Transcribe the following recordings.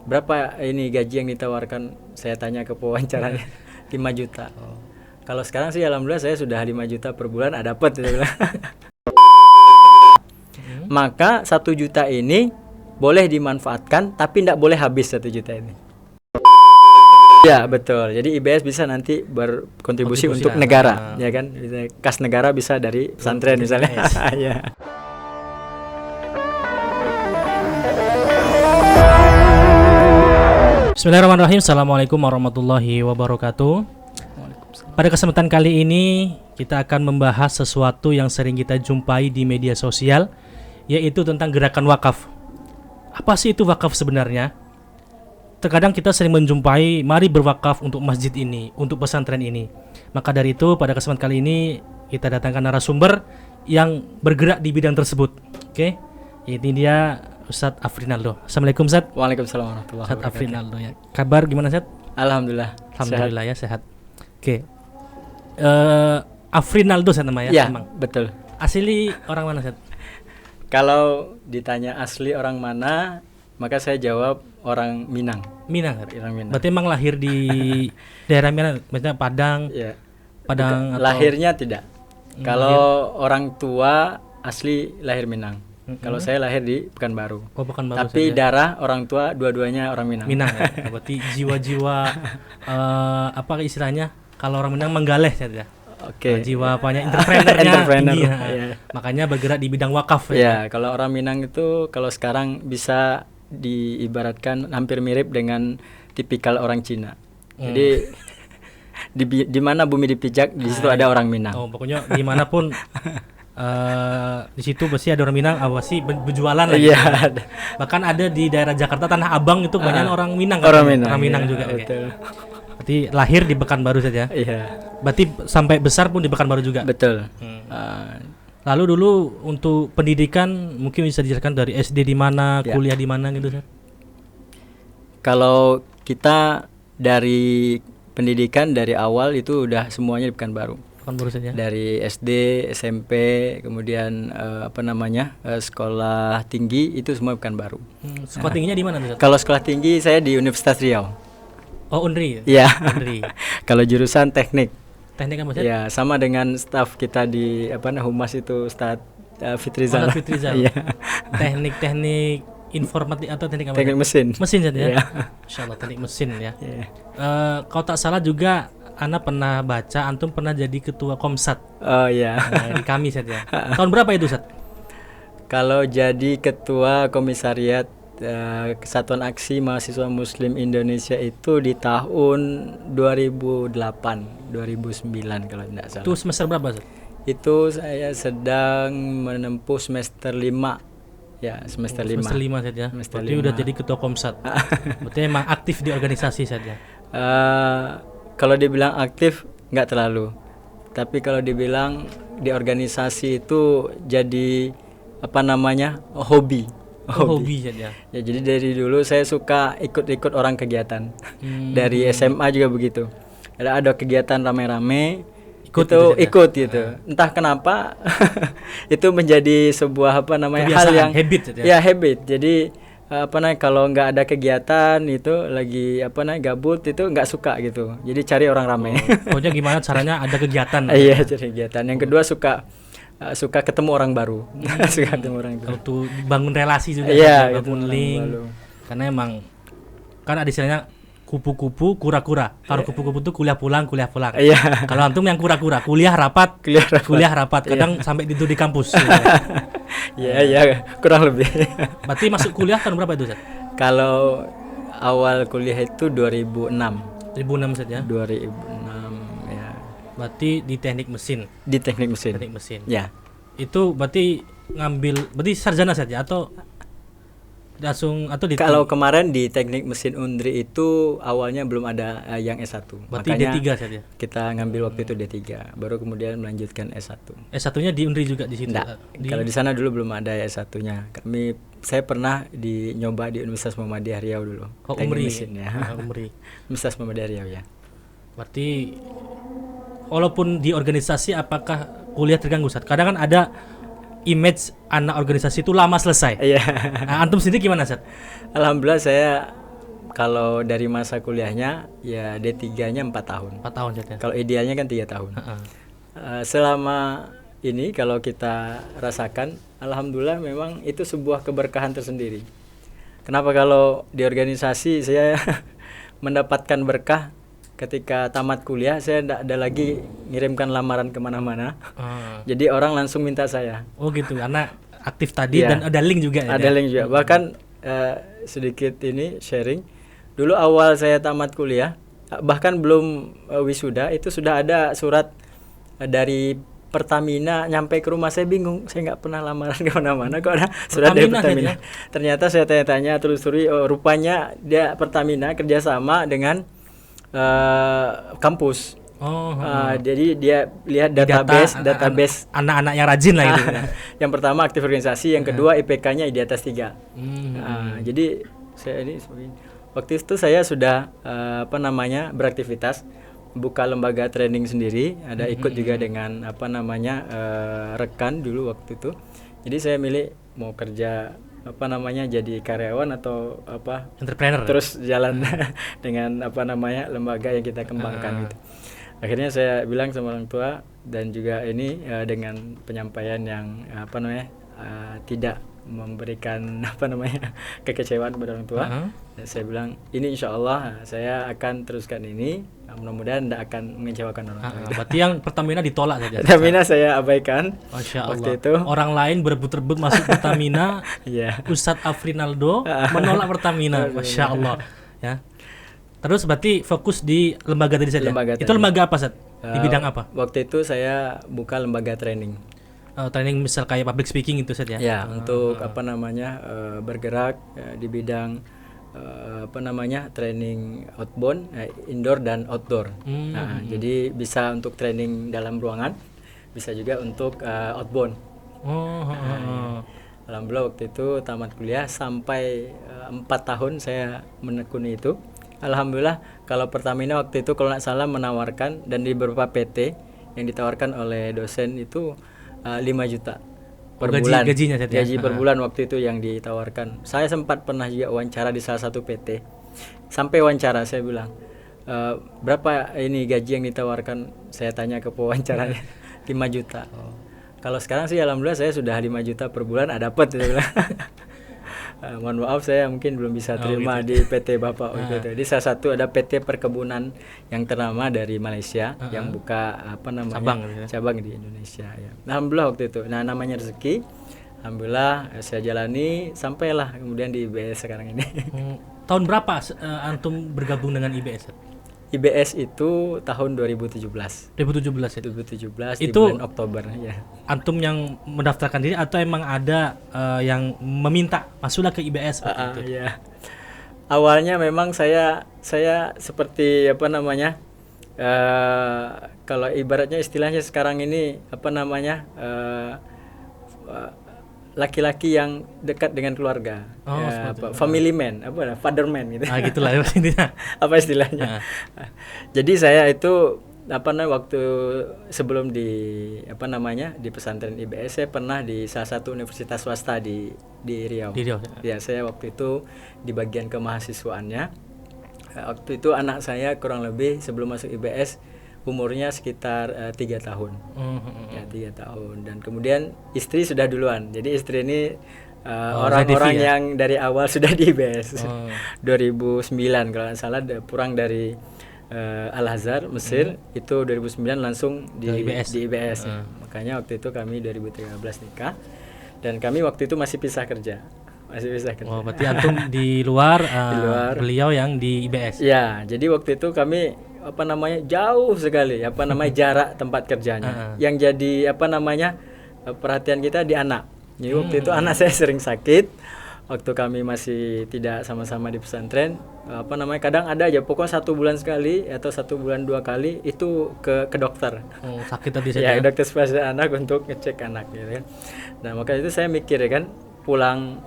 berapa ini gaji yang ditawarkan? Saya tanya ke pewawancaranya. 5 juta. Kalau sekarang sih alhamdulillah saya sudah 5 juta per bulan ada dapat gitu. Maka 1 juta ini boleh dimanfaatkan tapi tidak boleh habis 1 juta ini. Ya betul. Jadi IBS bisa nanti berkontribusi untuk negara, ya kan? Kas negara bisa dari pesantren misalnya. Ya. Bismillahirrahmanirrahim. Assalamualaikum warahmatullahi wabarakatuh. Pada kesempatan kali ini kita akan membahas sesuatu yang sering kita jumpai di media sosial, yaitu tentang gerakan wakaf. Apa sih itu wakaf sebenarnya? Terkadang kita sering menjumpai mari berwakaf untuk masjid ini, untuk pesantren ini. Maka dari itu pada kesempatan kali ini kita datangkan narasumber yang bergerak di bidang tersebut. Oke. Ini dia Ustadz Afrinaldo. Assalamualaikum Ustadz. Waalaikumsalam warahmatullahi Ustadz wabarakatuh. Afrinaldo ya. Kabar gimana Ustadz? Alhamdulillah. Alhamdulillah ya sehat. Oke. Afrinaldo saya namanya Ya, emang. betul. Asli orang mana Ustadz? Kalau ditanya asli orang mana, maka saya jawab orang Minang. Minang. Ustadz? Orang Minang. Berarti emang lahir di daerah mana? Maksudnya Padang. Ya. Padang atau Lahirnya tidak. Kalau orang tua asli lahir Minang. Kalau saya lahir di Pekanbaru. Oh, Pekanbaru Tapi saja. darah orang tua dua-duanya orang Minang. Minang ya. Berarti jiwa-jiwa apa istilahnya? Kalau orang Minang menggaleh saja. Oke. Jiwa apanya? Entrepreneurnya Entrepreneur, tinggi. iya. Makanya bergerak di bidang wakaf Ya, kalau orang Minang itu kalau sekarang bisa diibaratkan hampir mirip dengan tipikal orang Cina. Jadi di mana bumi dipijak di situ ada orang Minang. Oh, pokoknya dimanapun di situ pasti ada orang Minang, pasti berjualan lah. Iya. Gitu. Bahkan ada di daerah Jakarta Tanah Abang itu banyak orang Minang. Orang katanya. Minang. Orang Minang Iya, juga. Oke. betul. Berarti lahir di Pekanbaru saja. Iya, Berarti sampai besar pun di Pekanbaru juga. betul. Lalu dulu untuk pendidikan mungkin bisa dijelaskan dari SD di mana, Ya. kuliah di mana gitu Ustaz? Kalau kita dari pendidikan dari awal itu udah semuanya di Pekanbaru. Pekanbaru saja. Dari SD, SMP, kemudian sekolah tinggi itu semua Pekanbaru. Sekolah tingginya di mana Ustaz? Kalau sekolah tinggi saya di Universitas Riau. Oh, Unri. Iya. Unri. Kalau jurusan teknik. Teknik apa Ustaz? Ya, sama dengan staf kita di Humas itu Ustadz Fitrizal. Ustaz Fitrizal. Iya. Teknik informatik atau teknik apa? Teknik mesin. Mesin saja ya. Iya. Insyaallah teknik mesin ya. Iya. Kalau tak salah juga Ana pernah baca antum pernah jadi ketua Komsat Oh iya. di kami saja. Tahun berapa itu Ustaz? Kalau jadi ketua komisariat Kesatuan Aksi Mahasiswa Muslim Indonesia itu di tahun 2008, 2009 kalau tidak salah. Itu semester berapa Ustaz? Itu saya sedang menempuh semester 5. Ya, semester 5. Semester 5 saja. Semester Berarti 5. udah jadi ketua Komsat. Berarti emang aktif di organisasi saja. Kalau dibilang aktif nggak terlalu. Tapi kalau dibilang di organisasi itu jadi hobi. Hobi saja. Ya, jadi dari dulu saya suka ikut-ikut orang kegiatan. Dari SMA juga begitu. Ada kegiatan rame-rame, ikut gitu. Entah kenapa itu menjadi sebuah Kebiasaan, hal yang habit saja. ya habit. Jadi kalau nggak ada kegiatan itu lagi gabut itu nggak suka gitu. Jadi cari orang rame. Pokoknya gimana caranya ada kegiatan. Iya, cari kegiatan. Yang kedua suka ketemu orang baru. Suka ketemu orang baru. Untuk bangun relasi juga, Iya, bangun ketemu link. orang baru. Karena emang kan ada istilahnya kupu-kupu kura-kura. Kalau kupu-kupu itu kuliah pulang. Iya. Kalau antum yang kura-kura, kuliah rapat. Kadang sampai tidur di kampus. Iya, kurang lebih. Berarti masuk kuliah tahun berapa itu, Ustaz? Kalau awal kuliah itu 2006. 2006 saja. 2006 ya. Berarti di teknik mesin. Di teknik mesin. Teknik mesin. Ya. Itu berarti berarti sarjana saja atau langsung atau di Kalau kemarin di teknik mesin Undri itu awalnya belum ada yang S1. berarti Makanya D3 saja. kita ngambil waktu itu D3, baru kemudian melanjutkan S1. S1-nya di Unri juga di situ. Enggak, kalau di sana dulu belum ada S1-nya. Saya pernah nyoba di Universitas Muhammadiyah Riau dulu. Oh, Teknik Umri. mesin ya. Umri. Universitas Muhammadiyah Riau ya. Berarti walaupun di organisasi apakah kuliah terganggu Ustaz? Kadang kan ada image anak organisasi itu lama selesai. Iya. Nah, antum sendiri gimana Ustaz? Alhamdulillah saya Kalau dari masa kuliahnya ya D3-nya 4 tahun. 4 tahun Ustaz ya. Kalau idealnya kan 3 tahun. Selama ini kalau kita rasakan, alhamdulillah memang itu sebuah keberkahan tersendiri. Kenapa kalau di organisasi saya mendapatkan berkah ketika tamat kuliah, saya tidak ada lagi ngirimkan lamaran kemana-mana. Jadi orang langsung minta saya. Oh gitu, karena aktif tadi Iya. dan ada link juga ya. Ada link juga. Bahkan sedikit ini sharing. Dulu awal saya tamat kuliah, bahkan belum wisuda, itu sudah ada surat dari Pertamina nyampe ke rumah. Saya bingung, saya nggak pernah lamaran kemana-mana kok ada surat dari Pertamina. Ternyata saya tanya-tanya telusuri, rupanya dia Pertamina kerjasama dengan kampus. Jadi dia lihat database anak-anak yang rajin lah gitu. Yang pertama aktif organisasi, yang kedua IPK-nya di atas 3. Jadi saya ini waktu itu saya sudah beraktivitas, buka lembaga training sendiri, ada ikut juga dengan rekan dulu waktu itu. Jadi saya milih mau kerja jadi karyawan atau entrepreneur, terus jalan dengan lembaga yang kita kembangkan gitu. Akhirnya saya bilang sama orang tua, dan juga ini dengan penyampaian yang tidak memberikan kekecewaan kepada orang tua. Dan saya bilang, ini insya Allah saya akan teruskan ini, mudah-mudahan tidak akan mengecewakan orang tua. Berarti yang Pertamina ditolak saja. Pertamina saya abaikan. Masya Allah. Waktu itu orang lain berebut-rebut masuk Pertamina. Ustadz Afrinaldo menolak Pertamina. Masya Allah ya. Terus berarti fokus di lembaga tadi saja. Itu lembaga apa, Ustadz? Di bidang apa? Waktu itu saya buka lembaga training. Training misal kayak public speaking itu saja. Ya, untuk bergerak di bidang training outbound, indoor dan outdoor. Jadi bisa untuk training dalam ruangan, bisa juga untuk outbound. Alhamdulillah waktu itu tamat kuliah sampai 4 tahun saya menekuni itu. Alhamdulillah kalau Pertamina waktu itu kalau nggak salah menawarkan, dan di beberapa PT yang ditawarkan oleh dosen itu 5 juta per bulan. Gaji per bulan waktu itu yang ditawarkan. Saya sempat pernah juga wawancara di salah satu PT. Sampai wawancara saya bilang, berapa ini gaji yang ditawarkan? Saya tanya ke pewawancaranya, 5 juta. Kalau sekarang sih alhamdulillah saya sudah 5 juta per bulan dapat gitu. Mohon maaf saya mungkin belum bisa terima di PT Bapak waktu itu. Jadi salah satu ada PT perkebunan yang ternama dari Malaysia yang buka cabang di Indonesia ya. Alhamdulillah waktu itu. Nah, namanya rezeki. Alhamdulillah saya jalani sampailah kemudian di IBS sekarang ini. Tahun berapa antum bergabung dengan IBS? IBS itu tahun 2017 di itu bulan Oktober ya. Antum yang mendaftarkan diri atau emang ada yang meminta masuklah ke IBS gitu? Ya. Awalnya memang saya seperti kalau ibaratnya istilahnya sekarang ini laki-laki yang dekat dengan keluarga, family man, father man gitu. Gitulah intinya. Apa istilahnya? Jadi saya itu waktu sebelum di di pesantren IBS, saya pernah di salah satu universitas swasta di Riau. Ya, saya waktu itu di bagian kemahasiswaannya. Waktu itu anak saya kurang lebih sebelum masuk IBS umurnya sekitar 3 tahun. Ya, 3 tahun. Dan kemudian istri sudah duluan. Jadi istri ini orang-orang yang dari awal sudah di IBS. 2009 kalau nggak salah pulang dari Al-Azhar Mesir, itu 2009 langsung di IBS. Makanya waktu itu kami 2013 nikah, dan kami waktu itu masih pisah kerja. Berarti antum di luar, beliau yang di IBS. Ya, jadi waktu itu kami jauh sekali jarak tempat kerjanya. Yang jadi perhatian kita di anak. Jadi waktu itu anak saya sering sakit. Waktu kami masih tidak sama-sama di pesantren, kadang ada aja pokoknya 1 bulan sekali atau 1 bulan 2 kali itu ke dokter. Sakit tadi saja. Ya, dokter spesialis anak untuk ngecek anak gitu kan. Nah, maka itu saya mikir kan, pulang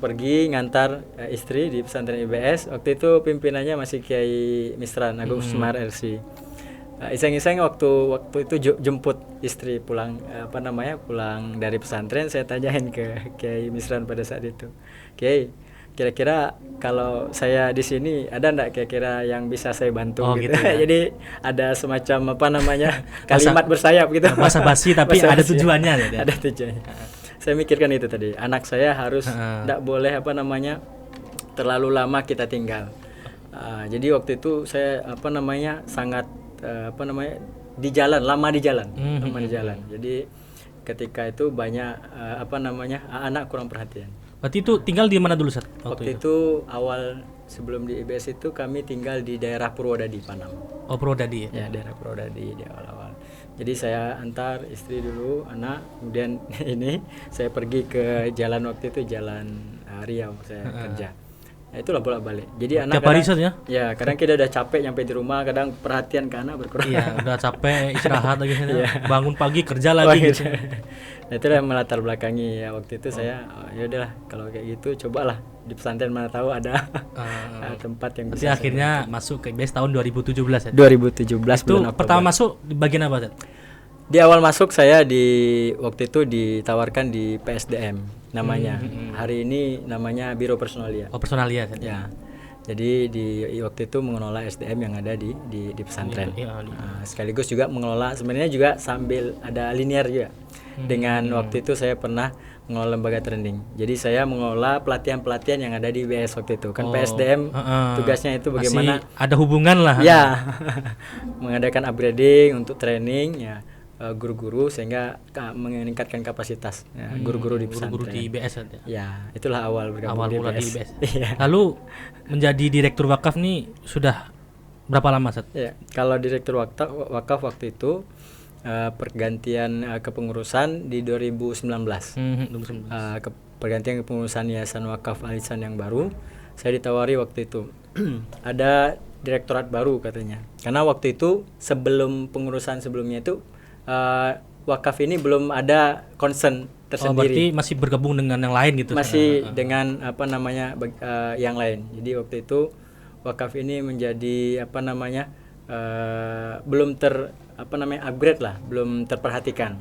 pergi ngantar istri di pesantren IBS. Waktu itu pimpinannya masih Kiai Misran Agung Semar RC. Iseng-iseng waktu itu jemput istri pulang pulang dari pesantren, saya tanyain ke Kiai Misran pada saat itu, Kiai, kira-kira kalau saya di sini ada enggak kira-kira yang bisa saya bantu Oh, gitu. gitu ya. Jadi ada semacam apa namanya kalimat bersayap gitu. Basa-basi tapi ada Basa-basi. tujuannya gitu ya. Ada tujuannya. Saya mikirkan itu tadi. Anak saya harus enggak boleh apa namanya terlalu lama kita tinggal. Jadi waktu itu saya apa namanya sangat apa namanya di jalan, lama di jalan. Jadi ketika itu banyak apa namanya anak kurang perhatian. Berarti itu tinggal di mana dulu Ustaz? Waktu itu awal sebelum di IBS itu kami tinggal di daerah Purwodadi, Panam. Oh, Purwodadi ya. Ya, daerah Purwodadi di awal-awal. Jadi saya antar istri dulu, anak, kemudian ini saya pergi ke jalan waktu itu jalan Riau saya kerja. Ya, itulah bolak-balik. Jadi anak Tiap hari Ustaz ya? Ya, kadang kita udah capek nyampe di rumah, kadang perhatian ke anak berkurang. Iya, udah capek istirahat lagi bangun pagi kerja lagi gitu. Nah, itulah yang melatar belakangi ya waktu itu saya ya udahlah kalau kayak gitu cobalah di pesantren mana tahu ada tempat yang Berarti bisa. akhirnya masuk ke IBS tahun 2017 ya. 2017 Itu bulan Oktober. pertama masuk di bagian apa Ustaz? Di awal masuk saya waktu itu ditawarkan di PSDM namanya. Hari ini namanya Biro Personalia. Oh, personalia Ustaz. Ya. Jadi waktu itu mengelola SDM yang ada di pesantren. Sekaligus juga mengelola sebenarnya juga sambil ada linear juga. Dengan waktu itu saya pernah mengelola lembaga training. Jadi saya mengelola pelatihan-pelatihan yang ada di IBS waktu itu. Kan PSDM tugasnya itu bagaimana masih ada hubungan lah. ya mengadakan upgrading untuk training ya guru-guru sehingga meningkatkan kapasitas guru-guru di pesantren. Guru-guru di IBS Ustaz ya. Ya, itulah awal bergabung Awal mula di IBS. IBS. Lalu menjadi direktur wakaf nih sudah berapa lama Ustaz? Ya, kalau direktur wakaf waktu itu pergantian kepengurusan di 2019. Pergantian kepengurusan Yayasan Wakaf Al-Ihsan yang baru, saya ditawari waktu itu. Ada direktorat baru katanya. Karena waktu itu sebelum pengurusan sebelumnya itu wakaf ini belum ada concern tersendiri. Oh, berarti masih bergabung dengan yang lain gitu. Masih dengan apa namanya yang lain. Jadi waktu itu wakaf ini menjadi apa namanya belum upgrade lah, belum terperhatikan.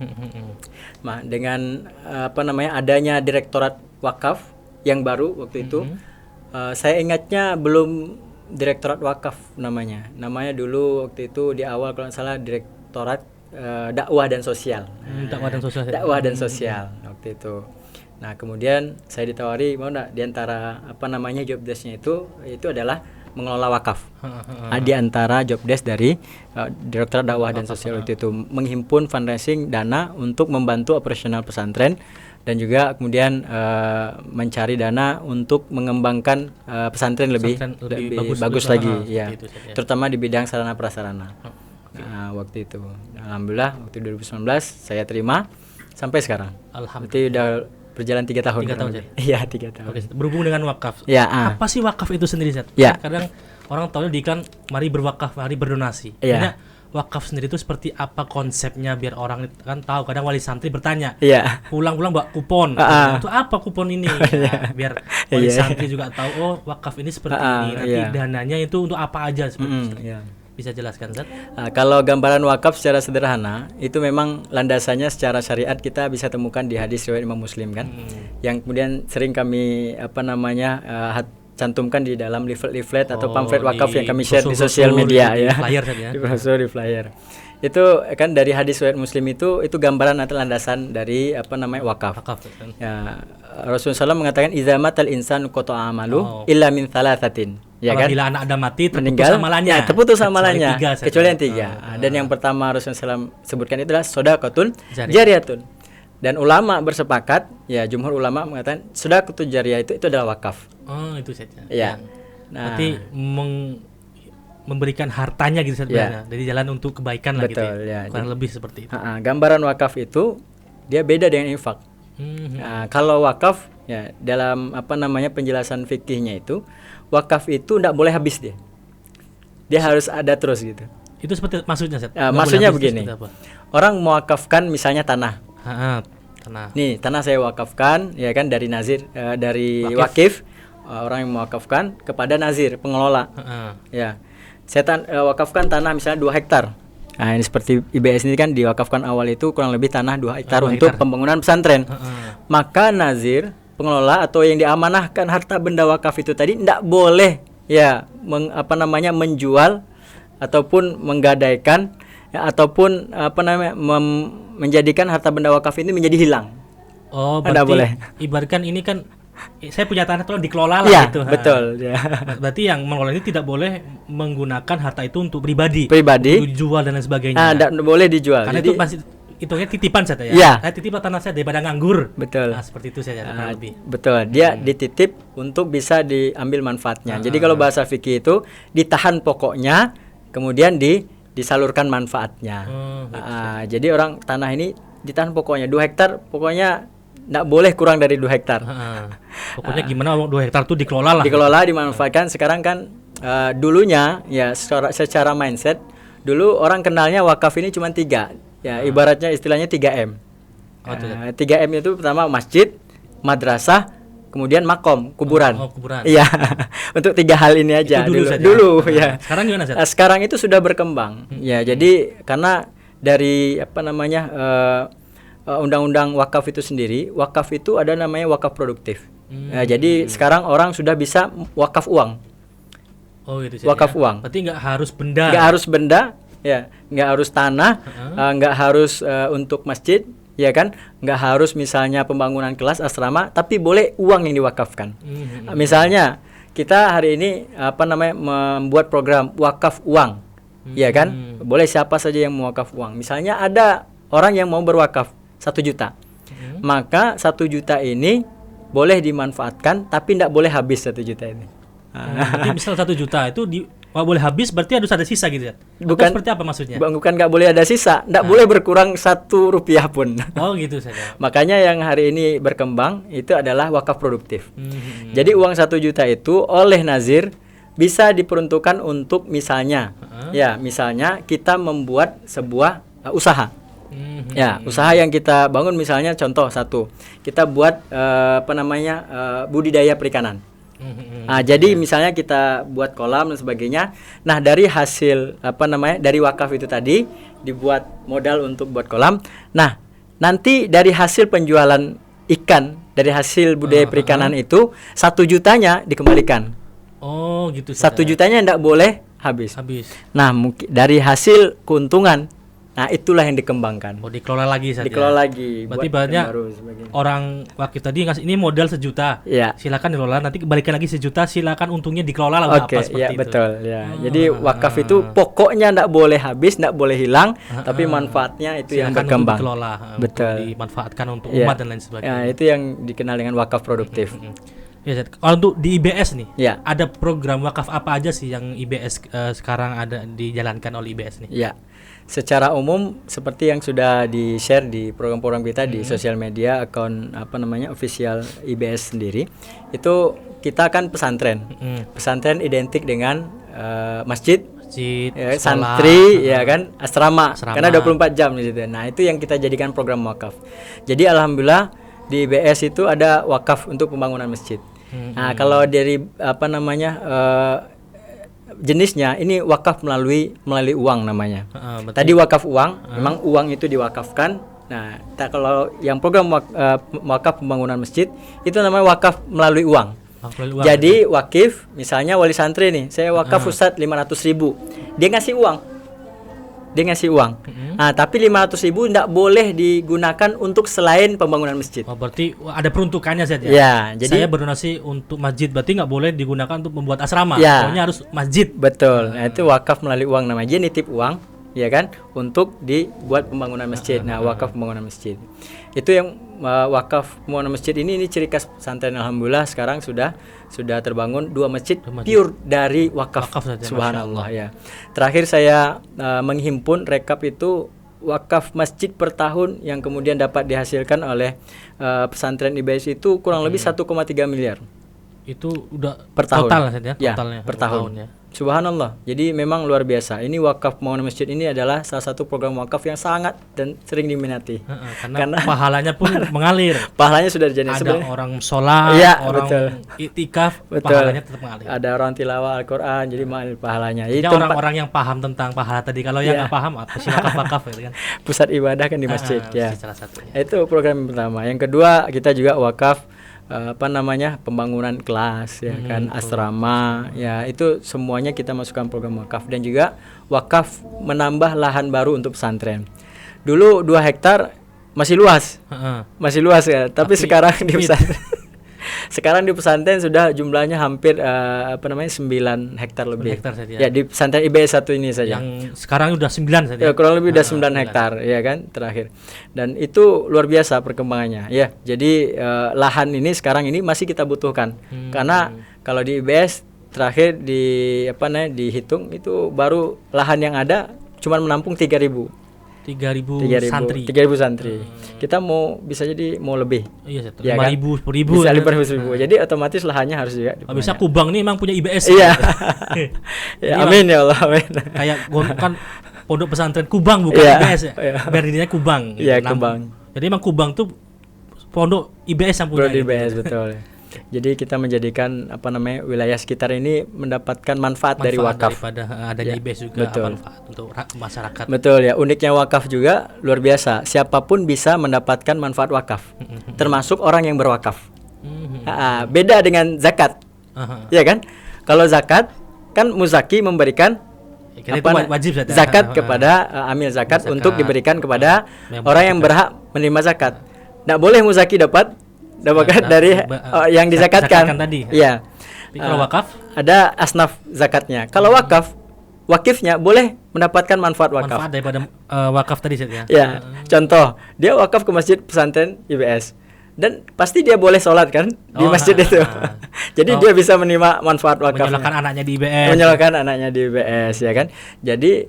Nah, dengan apa namanya adanya direktorat wakaf yang baru waktu itu, saya ingatnya belum direktorat wakaf namanya. Namanya dulu waktu itu di awal kalau nggak salah direktorat dakwah dan sosial. Dakwah dan sosial. Dakwah dan sosial waktu itu. Nah, kemudian saya ditawari mau enggak di antara apa namanya job desk-nya itu adalah mengelola wakaf. Di antara job desk dari Direktorat Dakwah dan Sosial itu menghimpun fundraising dana untuk membantu operasional pesantren dan juga kemudian mencari dana untuk mengembangkan pesantren lebih bagus lagi ya. Terutama di bidang sarana prasarana. Nah, waktu itu alhamdulillah waktu 2019 saya terima sampai sekarang. Alhamdulillah. Berarti udah berjalan 3 tahun. 3 tahun ya? Iya 3 tahun. Oke, berhubung dengan wakaf. Ya, apa sih wakaf itu sendiri, Zat? Ya. Kadang orang tahu di iklan mari berwakaf, mari berdonasi. Ya. Wakaf sendiri itu seperti apa konsepnya biar orang kan tahu. Kadang wali santri bertanya. Iya. Pulang-pulang bawa kupon. Itu apa kupon ini? Nah, biar wali santri juga tahu oh wakaf ini seperti ini. Nanti dananya itu untuk apa aja seperti itu. Bisa jelaskan, Zat? Kalau gambaran wakaf secara sederhana itu memang landasannya secara syariat kita bisa temukan di hadis riwayat Imam Muslim kan, yang kemudian sering kami apa namanya cantumkan di dalam leaflet atau pamflet wakaf yang kami share di sosial media ya. Flyer saja. Di flyer. Itu kan dari hadis riwayat Muslim itu gambaran atau landasan dari apa namanya wakaf. Kan? Ya, Rasulullah SAW mengatakan idza matal insanu qata'a amalu illa min thalathatin. Ya kan? Bila anak ada mati meninggal amalannya. Ya, terputus amalannya. Kecuali yang 3. Dan yang pertama Rasulullah SAW sebutkan itu adalah shadaqatun jariyatun. Dan ulama bersepakat, ya jumhur ulama mengatakan shadaqatun jariyah itu adalah wakaf. Oh, itu saja. Ya. Nah, berarti memberikan hartanya gitu sebenarnya dari jalan untuk kebaikan lah gitu. Ya. Kurang lebih seperti itu. Gambaran wakaf itu dia beda dengan infak. Kalau wakaf ya dalam apa namanya penjelasan fikihnya itu wakaf itu tidak boleh habis dia harus ada terus gitu. Itu seperti maksudnya Zat? Maksudnya begini, orang mewakafkan misalnya tanah. Tanah. Nih tanah saya wakafkan ya kan dari nazir dari wakif orang yang mewakafkan kepada nazir pengelola. Ya saya wakafkan tanah misalnya 2 hektar. Nah ini seperti IBS ini kan diwakafkan awal itu kurang lebih tanah 2 hektar untuk pembangunan pesantren. Maka nazir pengelola atau yang diamanahkan harta benda wakaf itu tadi tidak boleh ya menjual ataupun menggadaikan ya, ataupun menjadikan harta benda wakaf ini menjadi hilang. Oh, Tidak berarti boleh. ibaratkan ini kan saya punya tanah tolong dikelola lah Ya, gitu. betul. Ya. Berarti yang mengelola ini tidak boleh menggunakan harta itu untuk pribadi, Pribadi. untuk dijual dan lain sebagainya. Tidak boleh dijual. Karena Jadi, itu masih hitungnya titipan saja ya. Iya. Saya titip tanah saya daripada nganggur. betul. Nah, seperti itu saja kurang lebih. Betul, dia dititip untuk bisa diambil manfaatnya. Jadi kalau bahasa fikih itu ditahan pokoknya, kemudian disalurkan manfaatnya. Jadi orang tanah ini ditahan pokoknya 2 hektar, pokoknya tidak boleh kurang dari 2 hektar. Pokoknya gimana 2 hektar itu dikelola lah. Dikelola, dimanfaatkan. Sekarang kan dulunya ya secara mindset, dulu orang kenalnya wakaf ini cuma 3. Ya, ibaratnya istilahnya 3M. 3M itu pertama masjid, madrasah, kemudian makom, kuburan. Kuburan. Iya. Untuk 3 hal ini aja Itu dulu saja. dulu ya. Sekarang gimana, Zat? Sekarang itu sudah berkembang. Ya, jadi karena dari undang-undang wakaf itu sendiri, wakaf itu ada namanya wakaf produktif. Jadi sekarang orang sudah bisa wakaf uang. Oh, gitu saja. Wakaf uang. Berarti nggak harus benda. Nggak harus benda, ya, nggak harus tanah, nggak harus untuk masjid, ya kan? Nggak harus misalnya pembangunan kelas asrama, tapi boleh uang yang diwakafkan. Misalnya kita hari ini membuat program wakaf uang, ya kan? Boleh siapa saja yang mau wakaf uang. Misalnya ada orang yang mau berwakaf 1 juta, maka 1 juta ini boleh dimanfaatkan, tapi tidak boleh habis 1 juta ini. Berarti misal 1 juta itu boleh habis, berarti harus ada sisa gitu ya? Bukan, seperti apa maksudnya? Bukan nggak boleh ada sisa, tidak boleh berkurang 1 rupiah pun. Oh, gitu saja. Makanya yang hari ini berkembang itu adalah wakaf produktif. Jadi uang 1 juta itu oleh nazir bisa diperuntukkan untuk misalnya, ya misalnya kita membuat sebuah usaha. Ya, usaha yang kita bangun misalnya contoh satu, kita buat budidaya perikanan. Jadi misalnya kita buat kolam dan sebagainya. Nah, dari hasil dari wakaf itu tadi dibuat modal untuk buat kolam. Nah, nanti dari hasil penjualan ikan, dari hasil budidaya perikanan itu 1 jutanya dikembalikan. Oh, gitu. 1 jutanya tidak boleh habis. Nah, mungkin dari hasil keuntungan, nah itulah yang dikembangkan. Oh, dikelola lagi saja. Dikelola lagi. Berarti banyak orang wakif tadi ngasih ini modal 1 juta. Ya. Silakan dikelola, nanti kembalikan lagi 1 juta, silakan untungnya dikelola lah. Oke, ya betul ya. Jadi wakaf itu pokoknya tidak boleh habis, tidak boleh hilang, tapi manfaatnya itu yang berkembang. Dikelola, betul. Dimanfaatkan untuk umat dan lain sebagainya. Ya, itu yang dikenal dengan wakaf produktif. Ya, kalau untuk di IBS nih, ya, ada program wakaf apa aja sih yang IBS sekarang ada dijalankan oleh IBS nih? Ya. Secara umum seperti yang sudah di-share di program-program kita di sosial media, akun official IBS sendiri, itu kita kan pesantren. Pesantren identik dengan masjid, sekolah, santri, ya kan, asrama. Karena 24 jam di situ. Nah, itu yang kita jadikan program wakaf. Jadi alhamdulillah di IBS itu ada wakaf untuk pembangunan masjid. Nah, kalau dari jenisnya ini wakaf melalui uang namanya. Tadi wakaf uang, memang uang itu diwakafkan. Nah, kalau yang program wakaf pembangunan masjid itu namanya wakaf melalui uang. Jadi wakif, misalnya wali santri nih, saya wakaf Ustadz 500.000, dia ngasih uang. Nah, tapi 500.000 tidak boleh digunakan untuk selain pembangunan masjid. Oh, berarti ada peruntukannya saja. Ya, jadi saya berdonasi untuk masjid, berarti nggak boleh digunakan untuk membuat asrama. Ya, pokoknya harus masjid. Betul. Nah, itu wakaf melalui uang namanya. Dia nitip uang, ya kan, untuk dibuat pembangunan masjid. Nah, wakaf pembangunan masjid. Itu yang wakaf pembangunan masjid ini ciri khas pesantren. Alhamdulillah sekarang sudah terbangun 2 masjid pure dari wakaf saja, subhanallah ya. Terakhir saya menghimpun rekap itu wakaf masjid per tahun yang kemudian dapat dihasilkan oleh pesantren IBS itu kurang lebih 1,3 miliar. Itu udah per tahun. Total saja, totalnya per tahun. Ya. Subhanallah. Jadi memang luar biasa. Ini wakaf pembangunan masjid ini adalah salah satu program wakaf yang sangat dan sering diminati. Karena pahalanya pun mengalir. Pahalanya sudah terjadi. Ada orang sholat, ya, orang iktikaf, pahalanya tetap mengalir. Ada orang tilawah Al-Quran, jadi mengalir pahalanya. Jadi orang-orang yang paham tentang pahala tadi. Kalau yang nggak paham, apa sih wakaf gitu kan? Pusat ibadah kan di masjid ya. Salah satunya. Itu program yang pertama. Yang kedua kita juga wakaf apa namanya, pembangunan kelas ya kan, asrama ya, itu semuanya kita masukkan program wakaf. Dan juga wakaf menambah lahan baru untuk pesantren. Dulu 2 hektar masih luas, masih luas ya, tapi sekarang di pesantren sekarang di pesantren sudah jumlahnya hampir 9 hektar lebih. Ya, di pesantren IBS 1 ini saja. Yang sekarang udah 9 saja. Ya, kurang lebih udah 9 hektar ya kan terakhir. Dan itu luar biasa perkembangannya ya. Jadi lahan ini sekarang ini masih kita butuhkan. Karena kalau di IBS terakhir dihitung itu baru lahan yang ada cuma menampung 3.000 santri. 3.000 santri. Kita bisa jadi mau lebih. Iya, 5.000, ya kan? 10.000. Bisa 5.000. Jadi otomatis lahannya harus juga dipakai. Bisa Kubang nih emang punya IBS. Iya. Ya, amin ya Allah, amin. Kayak kan pondok pesantren Kubang bukan IBS ya. Biar dirinya Kubang. Iya, Kubang. Jadi emang Kubang tuh pondok IBS yang punya. Pondok IBS betul. Jadi kita menjadikan wilayah sekitar ini mendapatkan manfaat dari wakaf daripada adanya IBS juga. Betul. Manfaat untuk masyarakat. Betul ya, uniknya wakaf juga luar biasa. Siapapun bisa mendapatkan manfaat wakaf, termasuk orang yang berwakaf. Beda dengan zakat, ya kan? Kalau zakat kan muzaki memberikan wajib zakat kepada amil zakat untuk diberikan kepada orang yang berhak menerima zakat. Nggak boleh muzaki dapatkan dari yang dizakatkan tadi. Iya. Kalau wakaf ada asnaf zakatnya. Kalau wakifnya boleh mendapatkan manfaat wakaf. Manfaat daripada wakaf tadi ya. Ya, contoh dia wakaf ke masjid pesantren IBS dan pasti dia boleh sholat kan di masjid itu. Jadi dia bisa menerima manfaat wakaf. Menyalahkan anaknya di IBS. Menyalahkan anaknya di IBS ya kan. Jadi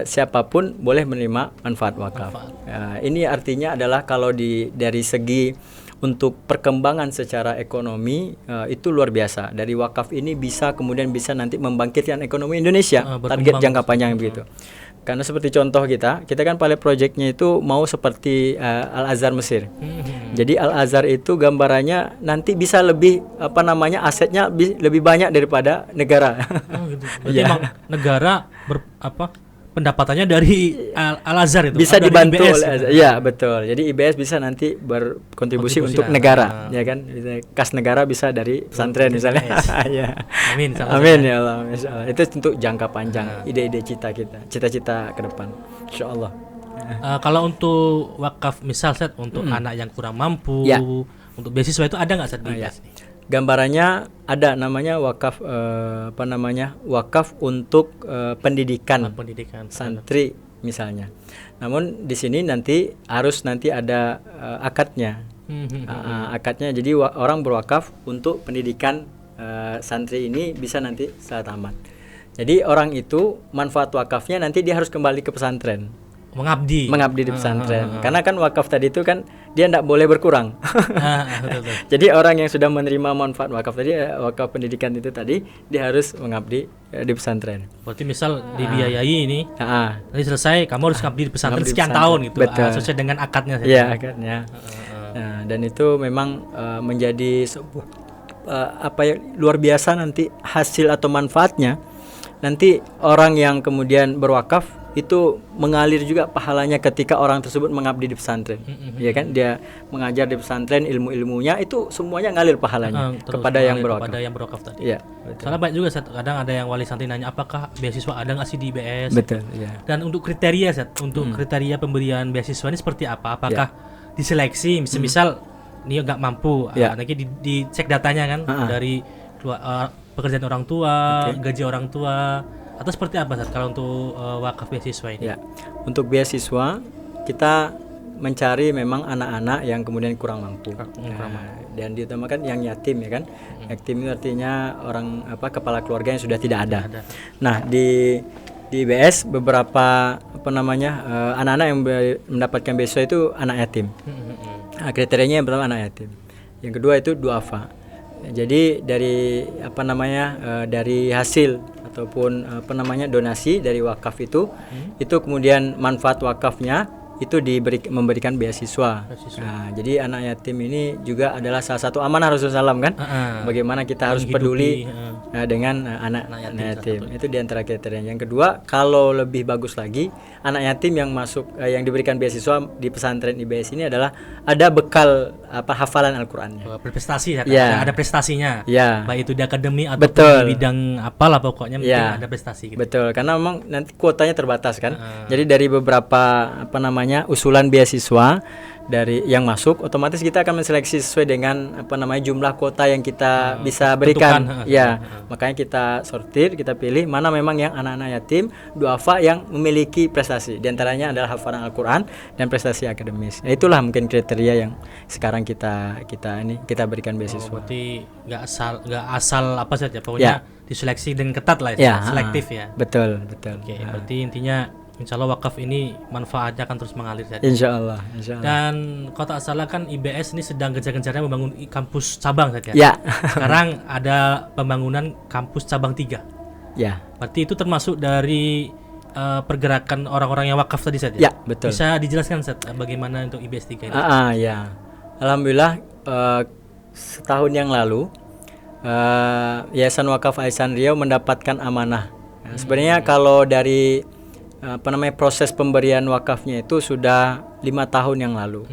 siapapun boleh menerima manfaat wakaf. Ini artinya adalah kalau dari segi untuk perkembangan secara ekonomi itu luar biasa. Dari wakaf ini bisa nanti membangkitkan ekonomi Indonesia. Target jangka panjang begitu. Karena seperti contoh kita kan pilot projectnya itu mau seperti Al-Azhar Mesir. Jadi Al-Azhar itu gambarannya nanti bisa lebih asetnya lebih banyak daripada negara. Gitu. Berarti emang negara pendapatannya dari Al-Azhar itu bisa dibantu IBS. Ya betul. Jadi IBS bisa nanti berkontribusi untuk negara, ya kan? Kas negara bisa dari pesantren misalnya. Ya. Amin ya Allah. Insyaallah. Itu untuk jangka panjang, ide-ide cita-cita ke depan. Insyaallah. Kalau untuk wakaf misal untuk anak yang kurang mampu, untuk beasiswa itu ada nggak di IBS? Gambarannya ada namanya wakaf wakaf untuk pendidikan santri misalnya. Namun di sini harus ada akadnya. Akadnya jadi orang berwakaf untuk pendidikan santri ini bisa nanti saat tamat. Jadi orang itu manfaat wakafnya nanti dia harus kembali ke pesantren. Mengabdi di pesantren. Karena kan wakaf tadi itu kan dia tidak boleh berkurang. Betul. Jadi orang yang sudah menerima manfaat wakaf tadi, wakaf pendidikan itu tadi, dia harus mengabdi di pesantren. Berarti misal dibiayai ini, nanti selesai kamu harus mengabdi di pesantren sekian tahun gitu. Sesuai dengan akadnya. Iya, akadnya. Nah, dan itu memang menjadi sebuah luar biasa nanti hasil atau manfaatnya. Nanti orang yang kemudian berwakaf itu mengalir juga pahalanya ketika orang tersebut mengabdi di pesantren. Ya kan, dia mengajar di pesantren, ilmu-ilmunya itu semuanya ngalir pahalanya kepada yang berwakaf tadi. Iya. Soalnya banyak juga kadang ada yang wali santri nanya apakah beasiswa ada nggak sih di IBS? Betul, iya. Dan untuk kriteria kriteria pemberian beasiswa ini seperti apa? Apakah diseleksi misal ini nggak mampu, nanti dicek datanya kan dari pekerjaan orang tua, gaji orang tua, atau seperti apa kalau untuk wakaf beasiswa ini? Ya, untuk beasiswa kita mencari memang anak-anak yang kemudian kurang mampu. Dan diutamakan yang yatim ya kan. Yatim itu artinya orang kepala keluarga yang sudah tidak ada. Nah, di IBS beberapa anak-anak yang mendapatkan beasiswa itu anak yatim. Kriterianya yang pertama anak yatim. Yang kedua itu duafa. Jadi dari dari hasil ataupun donasi dari wakaf itu kemudian manfaat wakafnya itu memberikan beasiswa. Nah, jadi anak yatim ini juga adalah salah satu amanah Rasulullah SAW kan. Bagaimana kita harus peduli dengan anak yatim. Itu di antara kriteria. Yang kedua, kalau lebih bagus lagi, anak yatim yang masuk yang diberikan beasiswa di pesantren IBS ini adalah ada bekal hafalan Al-Qur'annya. Berprestasi ya. ada prestasinya. Ya. Baik itu di akademi atau di Betul. bidang apalah pokoknya mungkin ada prestasi gitu. Betul, karena memang nanti kuotanya terbatas kan. Jadi dari beberapa usulan beasiswa dari yang masuk, otomatis kita akan menseleksi sesuai dengan jumlah kuota yang kita bisa berikan. Makanya kita sortir, kita pilih mana memang yang anak-anak yatim duafa yang memiliki prestasi. Di antaranya adalah hafalan Al-Qur'an dan prestasi akademis. Itulah mungkin kriteria yang sekarang kita berikan beasiswa. Berarti nggak asal apa saja, pokoknya diseleksi dengan ketat lah ya, selektif ya. Betul. Oke, berarti intinya insya Allah wakaf ini manfaatnya akan terus mengalir saja. Insya Allah. Dan kalau tak salah kan IBS ini sedang gencar-gencarnya membangun kampus cabang saja. Ya. Sekarang ada pembangunan kampus cabang 3. Ya. Berarti itu termasuk dari pergerakan orang-orang yang wakaf tadi saja. Ya, betul. Bisa dijelaskan Ustaz bagaimana untuk IBS 3 ini? Ya. Alhamdulillah setahun yang lalu Yayasan Wakaf Ihsan Riau mendapatkan amanah. Sebenarnya kalau dari proses pemberian wakafnya itu sudah 5 tahun yang lalu.